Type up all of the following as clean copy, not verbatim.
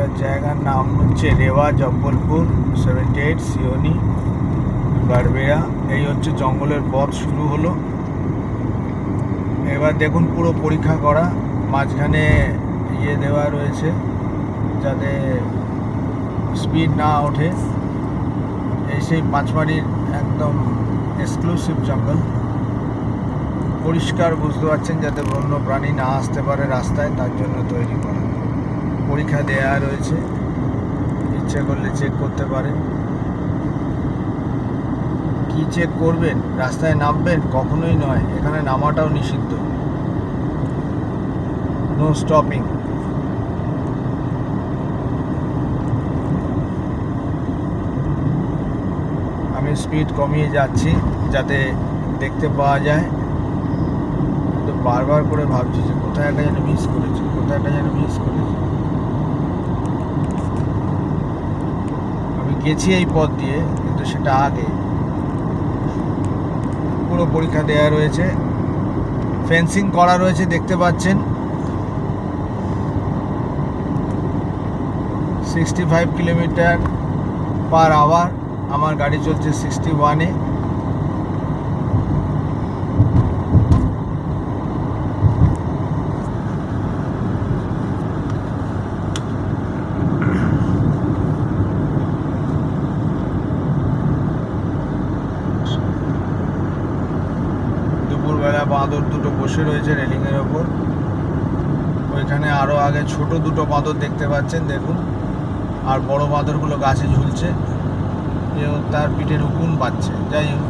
এটা জায়গার নাম হচ্ছে রেওয়া জব্বলপুর 78 সিওনি বারবেরা। এই হচ্ছে জঙ্গলের পথ শুরু হলো। এবার দেখুন পুরো পরীক্ষা করা, মাঝখানে ইয়ে দেওয়া রয়েছে যাতে স্পিড না ওঠে। এই সেই পাঁচমারির একদম এক্সক্লুসিভ জঙ্গল, পরিষ্কার বুঝতে পারছেন, যাতে বন্য প্রাণী না আসতে পারে রাস্তায়, তার জন্য তৈরি করা। পরীক্ষা দেয়া রয়েছে, ইচ্ছে করলে চেক করতে পারেন। কি চেক করবেন? রাস্তায় নামবেন? কখনোই নয়, এখানে নামাটাও নিষিদ্ধ। No stopping. আমি স্পিড কমিয়ে যাচ্ছি যাতে দেখতে পাওয়া যায়। তো বারবার করে ভাবছি যে কোথায় একটা যেন মিস করেছি, কোথায় একটা যেন মিস করেছি। আমি গেছি এই পথ দিয়ে, কিন্তু সেটা আগে। পুরো পরীক্ষা দেওয়া রয়েছে, ফেন্সিং করা রয়েছে, দেখতে পাচ্ছেন। 65 কিলোমিটার/আওয়ার, আমার গাড়ি চলছে 61-এ। দুপুরবেলা বাঁদর দুটো বসে রয়েছে রেলিংয়ের ওপর। ওইখানে আরও আগে ছোট দুটো বাঁদর দেখতে পাচ্ছেন, দেখুন। আর বড় বাঁদরগুলো গাছে ঝুলছে, কেউ তার পিঠের উকুন পাচ্ছে। যাই হোক,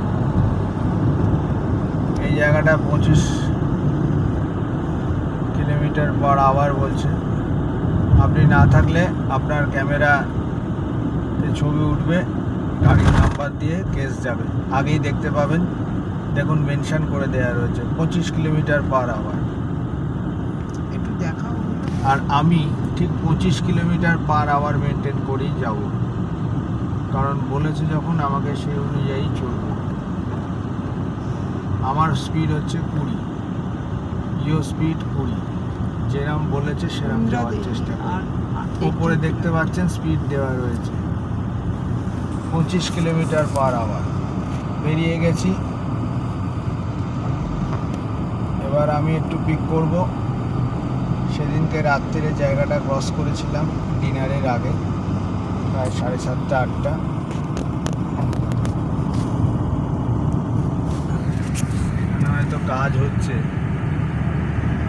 এই জায়গাটা 25 কিলোমিটার/আওয়ার বলছে। আপনি না থাকলে আপনার ক্যামেরাতে ছবি উঠবে, গাড়ির নাম্বার দিয়ে কেস যাবে, আগেই দেখতে পাবেন। দেখুন মেনশন করে দেওয়া রয়েছে 25 কিলোমিটার/আওয়ার। একটু দেখাও। আর আমি ঠিক 25 কিলোমিটার/আওয়ার মেনটেন করেই যাব, কারণ বলেছে যখন আমাকে সেই অনুযায়ী চলব। আমার স্পিড হচ্ছে 20, ইও স্পিড 20, যেরকম বলেছে সেরকম যাওয়ার চেষ্টা করি। উপরে দেখতে পাচ্ছেন স্পিড দেওয়া রয়েছে 25 কিলোমিটার/আওয়ার। বেরিয়ে গেছি। এবার আমি একটু পিক করব। সেদিনকে রাত্রিরে জায়গাটা ক্রস করেছিলাম ডিনারের আগে, প্রায় 7:30-8টা। এখানে হয়তো কাজ হচ্ছে।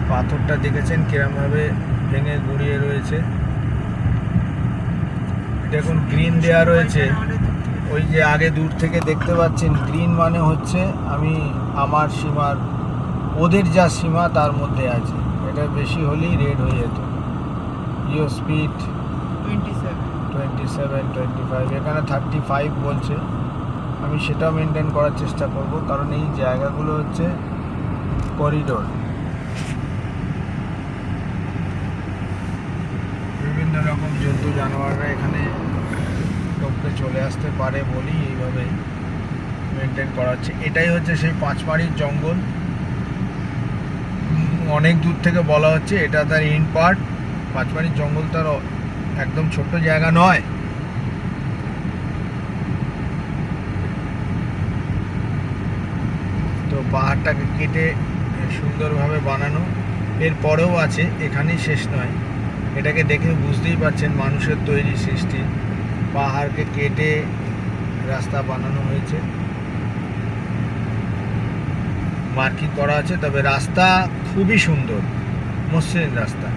পাথরটা দেখেছেন কিরমভাবে ভেঙে গুঁড়িয়ে রয়েছে। দেখুন গ্রিন দেওয়া রয়েছে, ওই যে আগে দূর থেকে দেখতে পাচ্ছেন গ্রিন, মানে হচ্ছে আমি আমার সীমার, ওদের যা সীমা তার মধ্যে আছে। এটা বেশি হলেই রেড হয়ে যেত। ইও স্পিড 27-25, এখানে 35 বলছে। আমি সেটা মেনটেন করার চেষ্টা করব, কারণ এই জায়গাগুলো হচ্ছে করিডোর। বিভিন্ন রকম জন্তু জানোয়াররা এখানে টপকে চলে আসতে পারে বলেই এইভাবে মেনটেন করা হচ্ছে। এটাই হচ্ছে সেই পাঁচমারির জঙ্গল। অনেক দূর থেকে বলা হচ্ছে এটা তার ইন পার্ট। পাঁচমারির জঙ্গল তার একদম ছোট্ট জায়গা নয়। তো পাহাড়টাকে কেটে সুন্দরভাবে বানানো। এর পরেও আছে, এখানেই শেষ নয়। এটাকে দেখে বুঝতেই পারছেন মানুষের তৈরি সৃষ্টি। পাহাড়কে কেটে রাস্তা বানানো হয়েছে, মার্কিং করা আছে। তবে রাস্তা খুবই সুন্দর, মসৃণ রাস্তা।